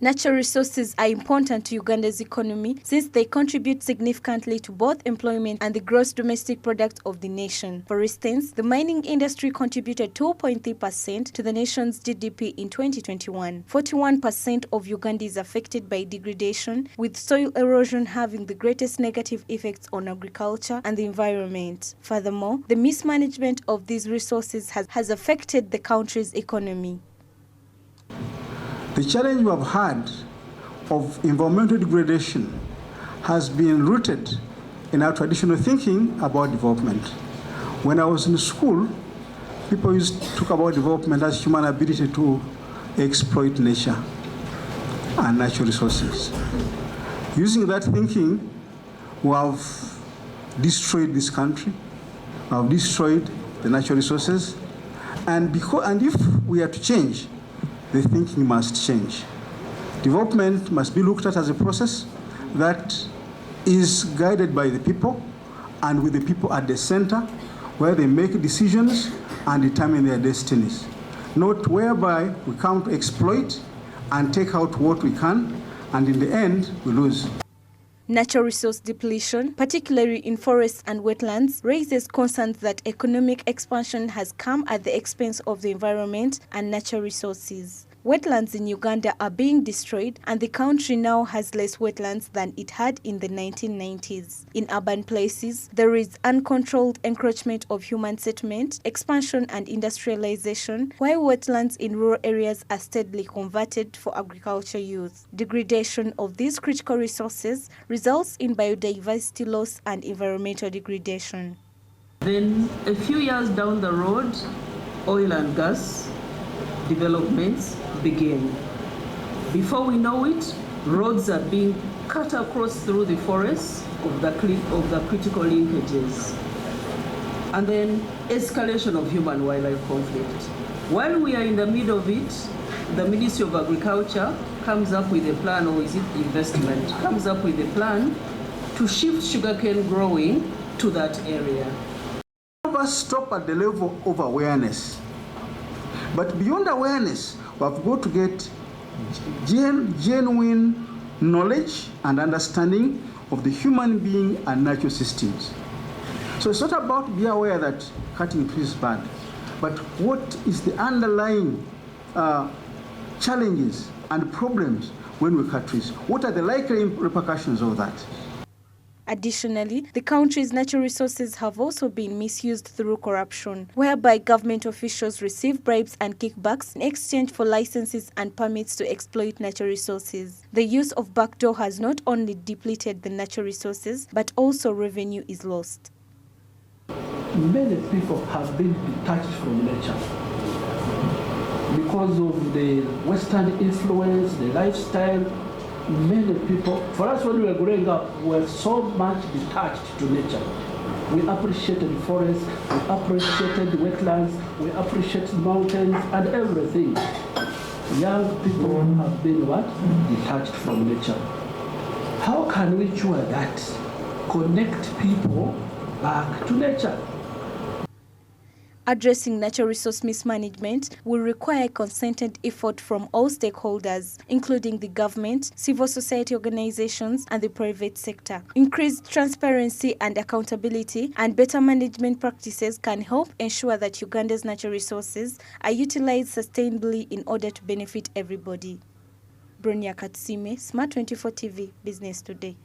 Natural resources are important to Uganda's economy since they contribute significantly to both employment and the gross domestic product of the nation. For instance, the mining industry contributed 2.3% to the nation's GDP in 2021. 41% of Uganda is affected by degradation, with soil erosion having the greatest negative effects on agriculture and the environment. Furthermore, the mismanagement of these resources has affected the country's economy. The challenge we have had of environmental degradation has been rooted in our traditional thinking about development. When I was in school, people used to talk about development as human ability to exploit nature and natural resources. Using that thinking, we have destroyed this country, we have destroyed the natural resources, and if we are to change, the thinking must change. Development must be looked at as a process that is guided by the people and with the people at the center, where they make decisions and determine their destinies. Not whereby we come to exploit and take out what we can, and in the end, we lose. Natural resource depletion, particularly in forests and wetlands, raises concerns that economic expansion has come at the expense of the environment and natural resources. Wetlands in Uganda are being destroyed, and the country now has less wetlands than it had in the 1990s. In urban places, there is uncontrolled encroachment of human settlement, expansion and industrialization, while wetlands in rural areas are steadily converted for agriculture use. Degradation of these critical resources results in biodiversity loss and environmental degradation. Then, a few years down the road, oil and gas developments begin. Before we know it, roads are being cut across through the forests of the critical linkages. And then escalation of human-wildlife conflict. While we are in the middle of it, the Ministry of Agriculture comes up with a plan, or is it investment, comes up with a plan to shift sugarcane growing to that area. None of us stop at the level of awareness. But beyond awareness, we have got to get genuine knowledge and understanding of the human being and natural systems. So it's not about being aware that cutting trees is bad, but what is the underlying challenges and problems when we cut trees? What are the likely repercussions of that? Additionally, the country's natural resources have also been misused through corruption, whereby government officials receive bribes and kickbacks in exchange for licenses and permits to exploit natural resources. The use of backdoor has not only depleted the natural resources, but also revenue is lost. Many people have been detached from nature because of the Western influence, the lifestyle. Many people, for us when we were growing up, we were so much detached to nature. We appreciated forests, we appreciated wetlands, we appreciated mountains and everything. Young people have been what? Detached from nature. How can we ensure that? Connect people back to nature. Addressing natural resource mismanagement will require a concerted effort from all stakeholders, including the government, civil society organizations, and the private sector. Increased transparency and accountability and better management practices can help ensure that Uganda's natural resources are utilized sustainably in order to benefit everybody. Bronya Katsime, Smart 24 TV, Business Today.